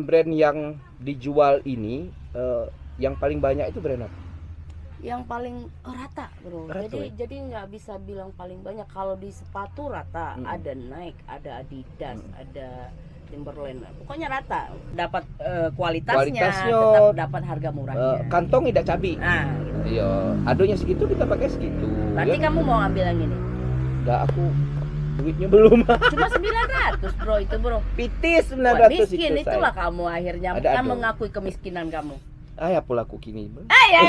brand yang dijual ini yang paling banyak itu brand apa? Yang paling rata, bro. Rata, Jadi nggak bisa bilang paling banyak. Kalau di sepatu rata, ada Nike, ada Adidas, ada Timberland. Pokoknya rata. Dapat kualitasnya, tetap dapat harga murahnya. Kantong tidak cabi. Nah, gitu. Iya, adonya segitu kita pakai segitu. Berarti kamu mau ambil yang ini? Enggak, aku duitnya belum. Cuma 900, bro, itu, bro. Pitis 900 Wah, miskin itu, itulah say. kamu akhirnya Ada kan ado. mengakui kemiskinan kamu. Ya pulaku kini. Ya.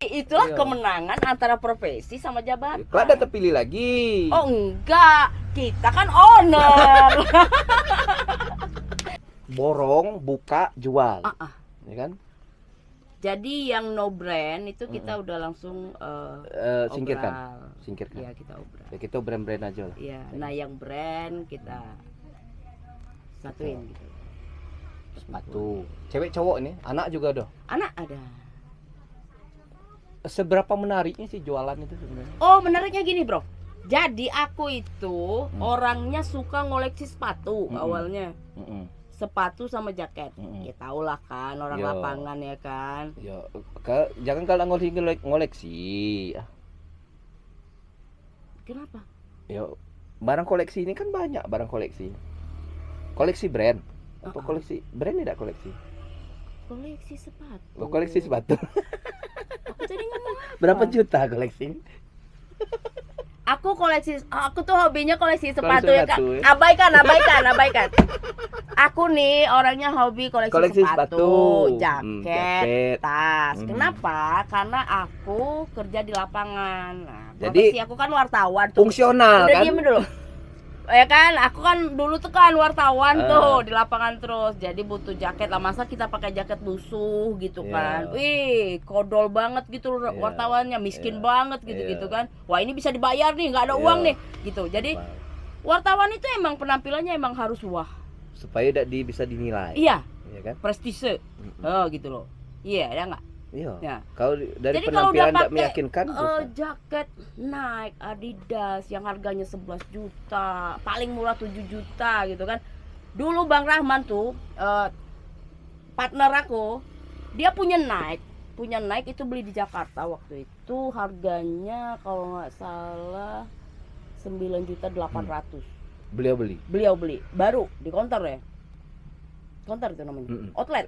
Itulah Iya. kemenangan antara profesi sama jabatan. Kok ada terpilih lagi? Oh enggak, kita kan owner. Borong, buka, jual. Ya kan? Jadi yang no brand itu kita udah langsung Singkirkan. obral. Singkirkan. Ya kita obral. Ya, kita brand-brand aja lah. Ya, nah yang brand kita satuin gitu. Sepatu. Cewek cowok ini, anak juga ada. Anak ada. Seberapa menariknya sih jualan itu sebenarnya? Oh, menariknya gini, bro. Jadi aku itu orangnya suka ngoleksi sepatu awalnya. Sepatu sama jaket. Ya tau lah kan orang Yo. lapangan ya kan. Ya, jangan kalau ngoleksi. Kenapa? Ya, barang koleksi ini kan banyak barang koleksi. Koleksi brand. Apa koleksi brand tidak koleksi? Koleksi sepatu. Oh, koleksi sepatu. Aku tadi ngomong apa? Berapa juta koleksi? Aku tuh hobinya koleksi sepatu Koleksi ya kan. sepatu, ya. Abaikan. Aku nih orangnya hobi koleksi sepatu, jaket, tas. Kenapa? Karena aku kerja di lapangan. Nah, Jadi, profesi aku kan wartawan tuh. Fungsional Udah kan? diem dulu. Ya kan, aku kan dulu tuh kan wartawan tuh di lapangan terus. Jadi butuh jaket lah, masa kita pakai jaket lusuh gitu kan. Wih, kodol banget gitu wartawannya, miskin banget gitu kan. Wah, ini bisa dibayar nih, nggak ada uang nih gitu. Jadi wartawan itu emang penampilannya emang harus wah. Supaya bisa dinilai. Iya, Iya kan? prestise. Oh, gitu loh. Iya, ada nggak? Iya. Ya. Kalau dari Jadi kalau penampilan udah tidak pakai meyakinkan susah. jaket Nike, Adidas yang harganya 11 juta, paling murah 7 juta gitu kan. Dulu Bang Rahman tuh partner aku, dia punya Nike itu beli di Jakarta waktu itu harganya kalau nggak salah 9.800.000. Beliau beli. Beliau beli baru di counter ya. Counter itu namanya. Outlet.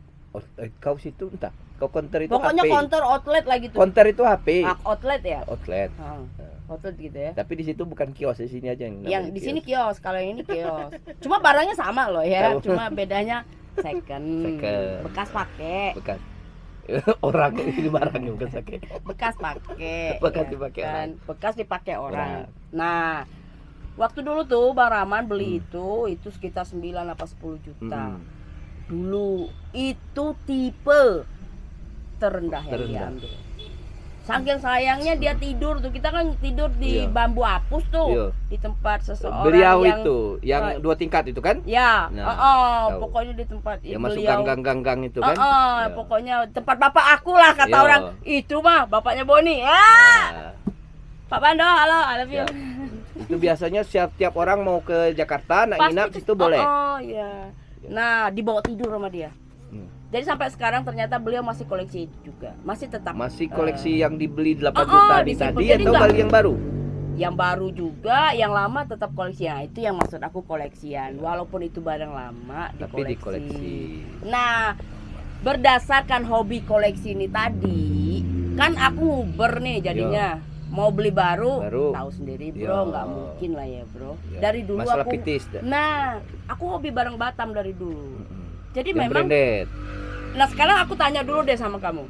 Kau situ entah. Kau counter itu Pokoknya HP. counter outlet lah gitu. Counter itu HP. Outlet ya. Outlet. Outlet gitu ya. Tapi di situ bukan kios, di sini aja yang Yang namanya di sini kios, kalau yang ini kios. Cuma barangnya sama loh ya, cuma bedanya second. Bekas pakai. Bekas. Orang ini barangnya bukan pakai. Bekas pakai. Bekas ya dipakai kan? orang. Bekas dipakai orang. Nah, waktu dulu tuh Bang Rahman beli itu sekitar 9 apa 10 juta. Dulu itu tipe terendah yang diambil. Saking sayangnya dia tidur tuh, kita kan tidur di bambu apus tuh, di tempat seseorang beliau yang itu yang 2 tingkat itu kan? Ya, Tahu. pokoknya di tempat Yang masuk beliau. gang-gang itu kan? Pokoknya tempat bapak aku lah kata Iya. orang. Itu mah bapaknya Boni. Pak Bando, halo, I love you. Itu biasanya setiap orang mau ke Jakarta nak nginap situ boleh. Iya. Nah, dibawa tidur sama dia. Jadi sampai sekarang ternyata beliau masih koleksi itu juga. Masih tetap. Masih koleksi yang dibeli 8 juta di tadi Jadi atau beli yang baru? Yang baru juga, yang lama tetap koleksi. Nah, itu yang maksud aku koleksian. Walaupun itu barang lama Tapi dikoleksi. Nah, berdasarkan hobi koleksi ini tadi, kan aku nguber nih jadinya. Mau beli baru. Tahu sendiri bro, nggak mungkin lah ya bro. Dari dulu masalah aku. pitis, Nah, aku hobi barang Batam dari dulu. Jadi yang memang. branded. Nah sekarang aku tanya dulu deh sama kamu.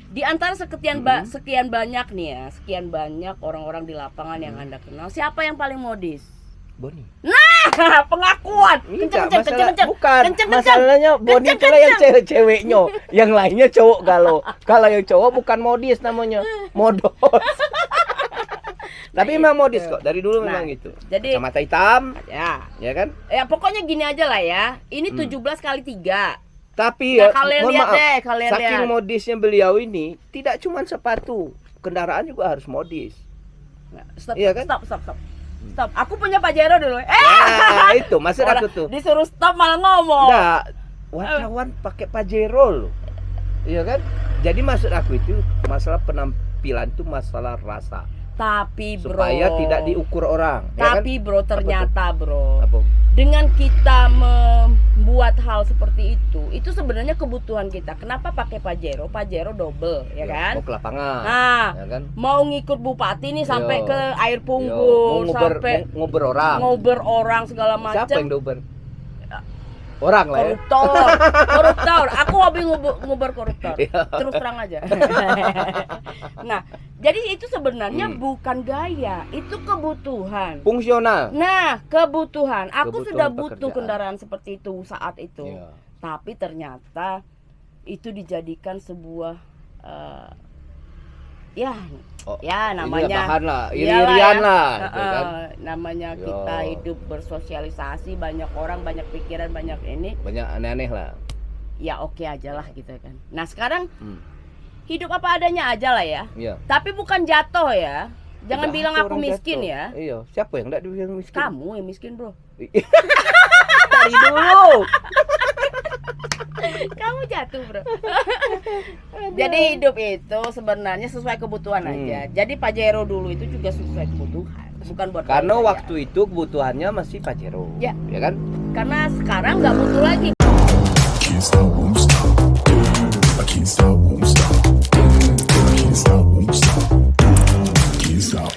Di antara sekian banyak nih ya, sekian banyak orang-orang di lapangan yang Anda kenal, siapa yang paling modis? Boni. Nah, pengakuan. Kenceng. Bukan. Masalahnya Boni itu lah yang cewek-ceweknya. Yang lainnya cowok kalau yang cowok bukan modis namanya, modos. Tapi memang modis kok. Dari dulu memang gitu. Jadi kacamata hitam. Ya kan? Ya pokoknya gini aja lah ya. Ini 17 kali 3. Tapi ya kalian lihat deh, saking modisnya beliau ini, tidak cuma sepatu, kendaraan juga harus modis. Stop, iya kan? Stop. Stop. Aku punya Pajero dulu. Nah, itu maksud aku tuh. Disuruh stop malah ngomong. Nah, wartawan pakai Pajero loh. Iya kan? Jadi maksud aku itu masalah penampilan itu masalah rasa. Tapi bro, Supaya tidak diukur orang. tapi ya kan? bro, ternyata bro, Apa? dengan kita membuat hal seperti itu sebenarnya kebutuhan kita. Kenapa pakai Pajero? Pajero double, ya kan? Mau ke lapangan. Nah, Ya kan? mau ngikut bupati nih sampai Yo. ke air Yo, punggung, mau sampai ngober orang. ngober orang segala Siapa macam. yang dober? Orang lah ya. Koruptor. Aku hobi ngubar koruptor. Iya. Terus terang aja. Nah, jadi itu sebenarnya bukan gaya, itu kebutuhan. Fungsional. Nah, kebutuhan. Aku Kebutuhan sudah butuh pekerjaan. kendaraan seperti itu saat itu. Iya. Tapi ternyata itu dijadikan sebuah ya namanya bahan lah, iyalah iri-irian ya. lah gitu kan. Namanya Yo. kita hidup bersosialisasi, banyak orang, banyak pikiran, banyak ini. Banyak aneh-aneh lah. Ya oke aja lah gitu kan. Nah sekarang hidup apa adanya aja lah ya. Iya. Tapi bukan jatuh ya. Jangan Tidak bilang ada aku orang miskin jatuh. ya. Iya, siapa yang enggak dibilang miskin? Kamu yang miskin bro. Dari dulu. Kamu jatuh bro. Jadi hidup itu sebenarnya sesuai kebutuhan aja. Jadi Pajero dulu itu juga sesuai kebutuhan, bukan buat Karena gaya. waktu itu kebutuhannya masih Pajero. Ya. Ya kan? Karena sekarang nggak butuh lagi. Can't stop, won't stop. I can't stop, won't stop. I can't stop, won't stop. Can't stop.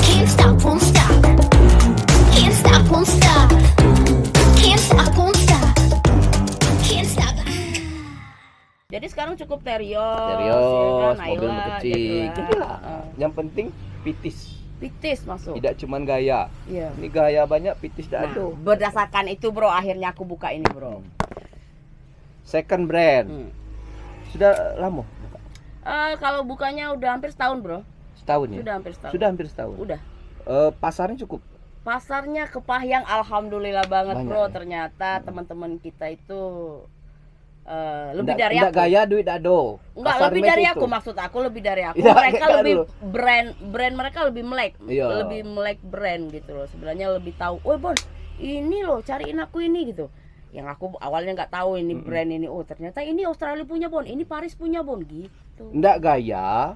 Can't stop, won't stop. Can't stop, won't stop. Can't stop, won't stop. Can't stop. Jadi sekarang cukup Terios, Serius, ya kan, mobil Ayla, kecil. gitu Gitu lah. lah. Yang penting pitis. Pitis masuk. Tidak cuman gaya. Iya. Ini gaya banyak, pitis Nah, dah ada. berdasarkan itu bro, akhirnya aku buka ini bro. Second brand. Sudah lama? Kalau bukanya udah hampir setahun bro. Setahun ya? Sudah hampir setahun. Sudah hampir setahun. Udah. Pasarnya cukup. Pasarnya kepahyang, alhamdulillah banget Banyak, bro. ya? Ternyata teman-teman kita itu lebih dari Enggak aku. gaya duit ado. Enggak, Pasar lebih mes dari itu. aku, maksud aku lebih dari aku. Iya, Mereka kayak lebih dulu. brand mereka lebih melek. Iya. Lebih melek brand gitu loh. Sebenarnya lebih tahu, "Oh, Bon, ini loh, cariin aku ini" gitu. Yang aku awalnya nggak tahu ini brand ini. Oh, ternyata ini Australia punya Bon, ini Paris punya Bon gitu. Enggak gaya.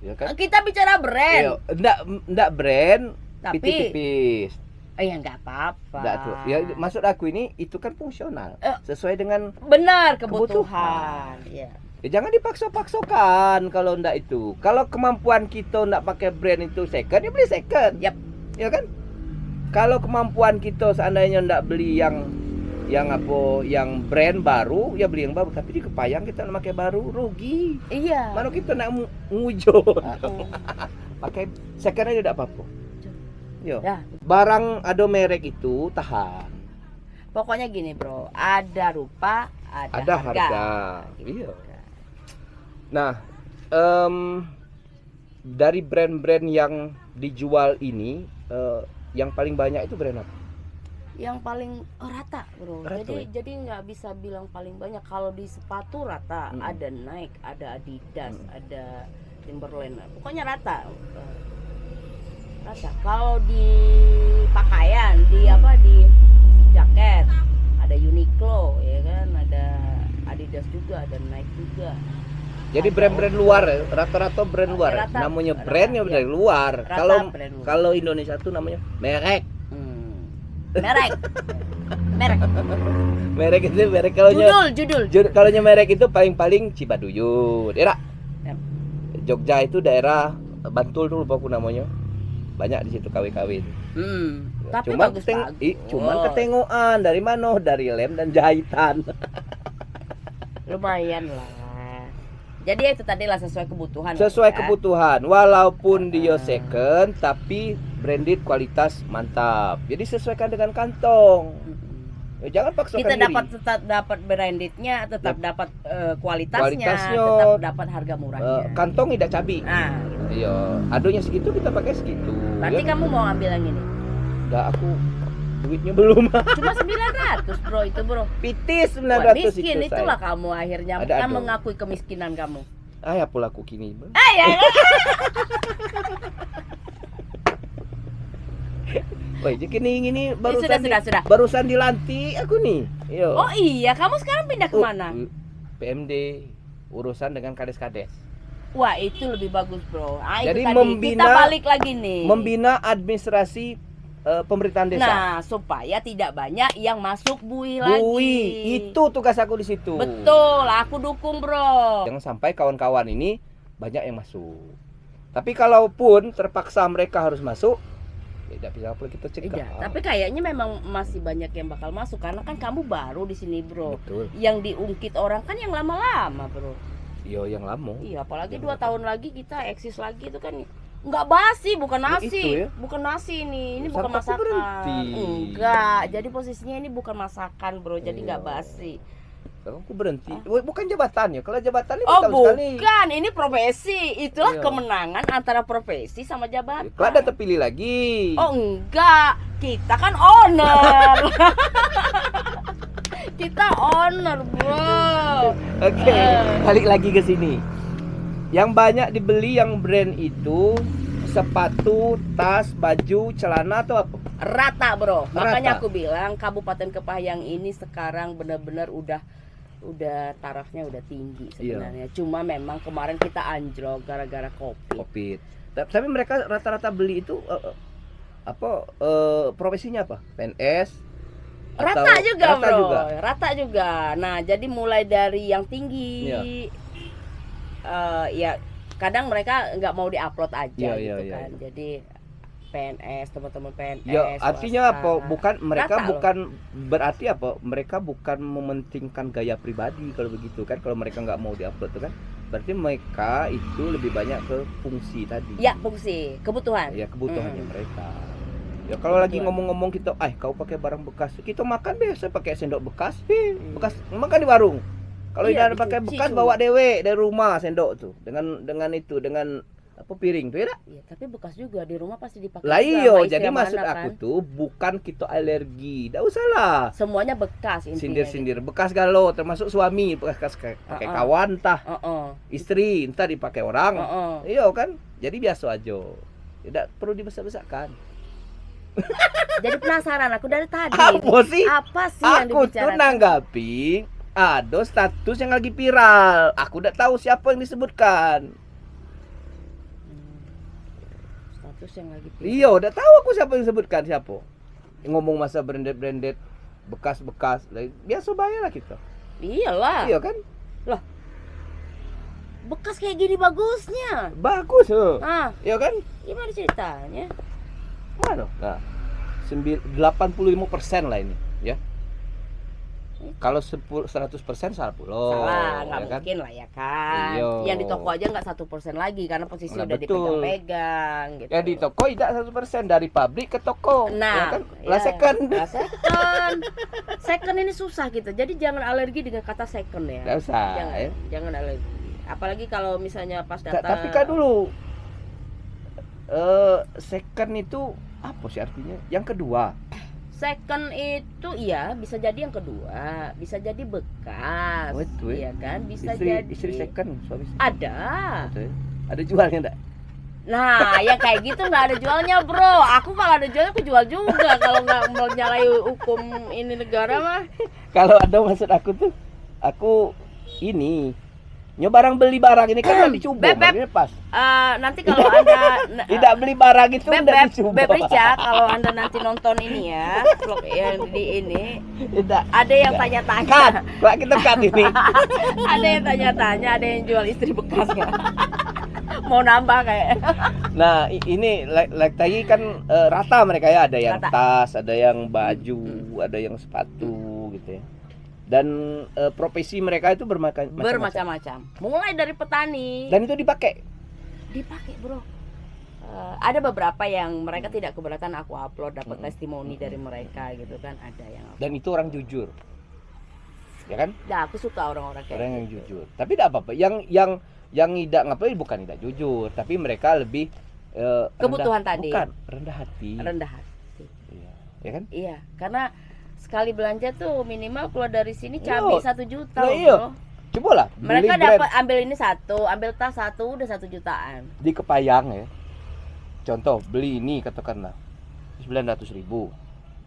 Ya kan? Kita bicara brand. Iya, enggak brand, Tapi- tipis-tipis. Ya nggak apa-apa. Enggak tuh. Ya maksud aku ini itu kan fungsional. Sesuai dengan Benar, Kebutuhan. kebutuhan. Iya. ya jangan dipaksa-paksakan kalau enggak itu. Kalau kemampuan kita enggak pakai brand itu second, ya beli second. Yap. Ya kan? Kalau kemampuan kita seandainya enggak beli yang brand baru, ya beli yang baru. Tapi di kepayang kita nak pakai baru rugi. Iya. Mana kita nak ngujo. Uh-uh. Pakai second aja enggak apa-apa. Yo. Ya. Barang ada merek itu tahan. Pokoknya gini bro, ada rupa, ada harga. Iya. Nah, dari brand-brand yang dijual ini, yang paling banyak itu brand apa? Yang paling rata bro. Rata, Jadi nggak bisa bilang paling banyak. Kalau di sepatu rata, ada Nike, ada Adidas, ada Timberland. Pokoknya rata. Rata. Kalau di pakaian, di jaket, ada Uniqlo, ya kan, ada Adidas juga, ada Nike juga. Jadi brand-brand luar, rata-rata brand luar. Rata- Namanya rata, brandnya iya. dari luar. Rata Kalau brand luar. kalau Indonesia tuh namanya merek. Merek. Merek. Merek itu merek kalau Judul. kalau merek itu paling-paling Cibaduyut. Era. Yap. Jogja itu daerah Bantul tuh lupa aku namanya. Banyak di situ KW-KW. Tapi Cuman bagus. cuman ketengokan dari mana? Dari lem dan jahitan. Lumayan lah. Jadi itu tadi lah sesuai kebutuhan. Sesuai ya. kebutuhan. Walaupun dia second tapi branded kualitas mantap. Jadi sesuaikan dengan kantong. Ya, jangan paksakan Kita diri. tetap dapat brandednya, tetap dapat kualitasnya, Kualitasnya. tetap dapat harga murahnya. Kantong tidak cabi. Nah, Iya, adonya segitu kita pakai segitu. berarti ya. kamu mau ambil yang ini? Enggak, aku duitnya belum. Cuma 900 bro itu bro. Pitis Wah, 900 miskin itu itulah saya. kamu akhirnya Ada kan ado. mengakui kemiskinan kamu. Ya pula aku kini. Ya. Woi, jadi ini sudah. barusan dilantik aku nih. Yo. Oh iya, kamu sekarang pindah kemana? PMD, urusan dengan kades-kades. Wah, itu lebih bagus, bro. Jadi itu tadi. Kita balik lagi nih. Membina administrasi pemerintahan desa. Nah, supaya tidak banyak yang masuk bui lagi. Bui, itu tugas aku di situ. Betul, aku dukung, bro. Jangan sampai kawan-kawan ini banyak yang masuk. Tapi kalaupun terpaksa mereka harus masuk, tidak bisa apa kita cegah. Tidak, tapi kayaknya memang masih banyak yang bakal masuk karena kan kamu baru di sini, bro. Betul. Yang diungkit orang kan yang lama-lama, bro. Yo, yang lama. Iya, apalagi Yang 2 tahun lagi kita eksis lagi itu kan nggak basi, bukan nasi. Itu ya. Bukan nasi ini bukan Sampai aku masakan. berhenti. Enggak, jadi posisinya ini bukan masakan, bro. Jadi nggak Iya. basi. Aku berhenti. Bukan jabatannya. Kalau jabatan ini Oh, tahun sekali. bukan, ini profesi. Itulah Iya. kemenangan antara profesi sama jabatan. Kalau ada terpilih lagi. Oh, enggak. Kita kan owner. Kita owner, bro. Oke, balik lagi ke sini. Yang banyak dibeli yang brand itu sepatu, tas, baju, celana atau apa? Rata, bro. Makanya Rata. aku bilang Kabupaten Kepahyang ini sekarang benar-benar udah tarafnya udah tinggi sebenarnya. Cuma memang kemarin kita anjlok gara-gara Covid. Covid. Tapi mereka rata-rata beli itu profesinya apa? PNS? Rata Atau- juga, rata bro. juga? Rata juga. Nah, jadi mulai dari yang tinggi, Iya. Ya kadang mereka nggak mau diupload aja Iya, gitu iya, kan. iya. Jadi PNS, teman-teman PNS. Ya, artinya swasta. apa? Bukan mereka Rata loh. bukan berarti apa? Mereka bukan mementingkan gaya pribadi kalau begitu kan. Kalau mereka nggak mau diupload tuh kan. Berarti mereka itu lebih banyak ke fungsi tadi. Ya, fungsi, kebutuhan. Ya, kebutuhannya Mm. mereka. Ya kalau lagi Kebutuhan. ngomong-ngomong kita, kau pakai barang bekas, kita makan biasa pakai sendok bekas, bekas makan di warung. Kalau Iya, tidak pakai dicuci bekas cuma. bawa dewe dari rumah sendok tuh dengan apa piring tuh ya dak? Ya, tapi bekas juga di rumah pasti dipakai. Lah juga iyo, sama istri jadi sama maksud anak, aku kan. tuh bukan kita alergi, tidak usah lah. Semuanya bekas intinya. Sindir-sindir bekas galau termasuk suami bekas pakai kawan tah, istri entah dipakai orang. Iya kan? Jadi biasa aja. Tidak perlu dibesar-besarkan. Jadi penasaran aku dari tadi. Apa sih? Apa sih yang Aku tuh dibicarakan? nanggapi ada status yang lagi viral. Aku udah tahu siapa yang disebutkan. Status yang lagi Iya, udah tahu aku siapa yang disebutkan siapa. Yang ngomong masa branded bekas-bekas. Lah, biasa bayar lah kita. Iyalah. Iya kan? Bekas kayak gini bagusnya. Bagus loh. Ah, Iya kan? gimana ceritanya? Mana? Nah, 85% lah ini, ya. Kalau 100% salah pulau. Salah, nggak ya kan? mungkin lah ya kan. Iya. Yang di toko aja nggak 1% lagi karena posisi Nah, udah betul. dipegang-pegang gitu. Ya di toko tidak 100% dari pabrik ke toko. Nah, ya kan? Lah ya. second. Lah, second. Second ini susah gitu. Jadi jangan alergi dengan kata second ya. Nggak usah. Jangan, Ya. jangan alergi. Apalagi kalau misalnya pas Ta- data. Tapi kan dulu second itu apa sih artinya? Yang kedua. Second itu iya bisa jadi yang kedua, bisa jadi bekas. Oh, itu ya. Iya kan? Bisa istri, jadi istri second, suami second. ada. Betul ya? Ada jualnya enggak? Nah, yang kayak gitu nggak ada jualnya, bro. Aku kalau ada jualnya aku jual juga kalau nggak menyalahi hukum ini negara mah. Kalau ada maksud aku tuh, aku ini barang beli barang ini kan nggak dicoba, Beb, Beb. makanya pas. Nanti kalau anda Tidak beli barang itu Beb, nggak Beb, dicoba. Beb Rica, kalau anda nanti nonton ini ya, vlog yang di ini, Tidak. ada yang Cut, tanya-tanya, Pak kita cut ini. ada yang tanya-tanya, ada yang jual istri bekas nggak? Mau nambah kayak? Nah ini like tadi kan rata mereka ya, ada yang Rata. tas, ada yang baju, ada yang sepatu gitu ya. Dan profesi mereka itu bermacam-macam. Bermacam-macam. Mulai dari petani, Dan itu dipakai. dipakai bro. Ada beberapa yang mereka tidak keberatan aku upload, dapat testimoni dari mereka gitu kan, ada yang. Dan itu orang jujur, ya kan? Ya aku suka orang-orang kayak Orang yang gitu. jujur. Tapi tidak apa-apa. Yang tidak ngapain bukan tidak jujur, tapi mereka lebih Kebutuhan rendah, tadi. Bukan rendah hati. Rendah hati. Iya. Ya kan? Iya, karena sekali belanja tuh minimal keluar dari sini Iya. cabai 1 juta Lah loh, iya. bro. Coba lah. Mereka beli brand dapat ambil ini satu, ambil tas satu udah 1 jutaan. di Kepayang ya. Contoh beli ini katakanlah 900.000.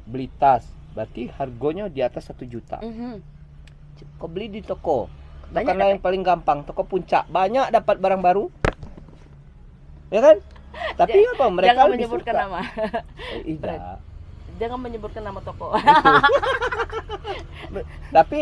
Beli tas, berarti harganya di atas 1 juta. Kau beli di toko. Banyak Karena yang paling gampang, toko Puncak. Banyak dapat barang baru. Ya kan? Tapi apa mereka Jangan lebih menyebutkan suka. nama. Tidak. Jangan menyebutkan nama toko. Tapi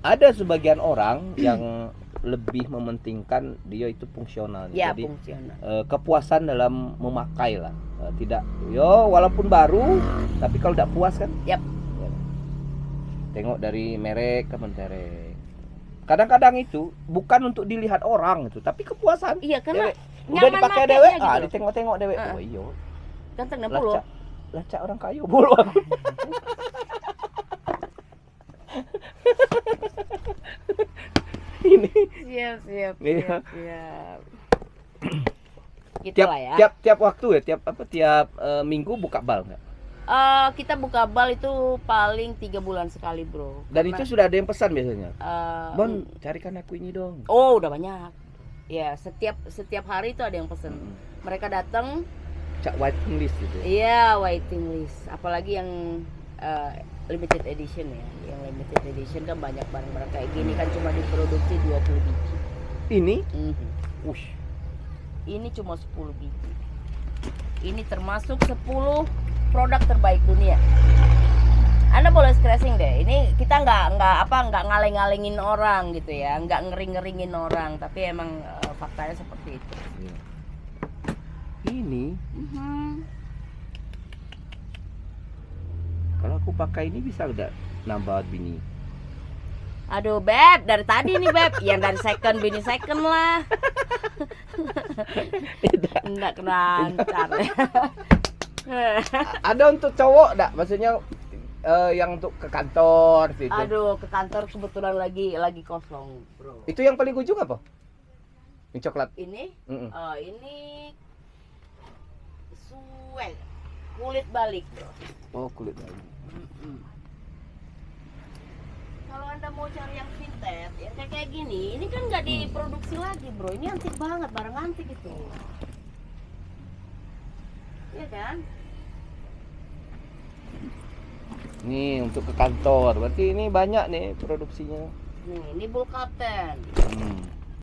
ada sebagian orang yang lebih mementingkan dia itu fungsional. Ya, Jadi fungsional. kepuasan dalam memakai lah. Tidak, yo walaupun baru, tapi kalau tidak puas kan? Yap. Ya. Tengok dari merek ke merek. Kadang-kadang itu bukan untuk dilihat orang itu, tapi kepuasan. Iya, karena Dewek. Udah nyaman dipakai makainya dewek, gitu loh. ditengok-tengok dewek. Heeh. Oh iya. Ganteng dan puluh. Lacak orang kayu bulu aku. Ini Siap. Iya. Gitu tiap lah ya. tiap waktu ya, tiap minggu buka bal nggak? Kita buka bal itu paling 3 bulan sekali, bro. Dan itu sudah ada yang pesan biasanya. Bon, Mm. carikan aku ini dong. Oh, udah banyak. Ya, setiap hari itu ada yang pesen. Mm. Mereka datang, Cak waiting list gitu. iya, waiting list. Apalagi yang limited edition ya. Yang limited edition kan banyak barang-barang kayak gini kan cuma diproduksi 20 biji. Ini, Mhm. Ini cuma 10 biji. Ini termasuk 10 produk terbaik dunia. Anda boleh scratching deh. Ini kita nggak ngaleng-ngalengin orang gitu ya, nggak ngering-ngeringin orang, tapi emang faktanya seperti itu. ini kalau aku pakai ini bisa udah nambah bini. Aduh, Beb, dari tadi nih, Beb. Yang dari second bini second lah. Enggak kena lancar. Ada untuk cowok enggak? Maksudnya yang untuk ke kantor gitu. Aduh, ke kantor kebetulan lagi kosong, bro. Itu yang paling ujung apa? Yang coklat. Ini Mm-mm. ini suede, kulit balik, bro. Oh, kulit lagi. Kalau Anda mau cari yang vintage, yang kayak gini, ini kan nggak diproduksi lagi, bro. Ini antik banget, barang antik itu. Iya kan? Nih untuk ke kantor. Berarti ini banyak nih produksinya. Nih, ini Bull Captain. Hmm.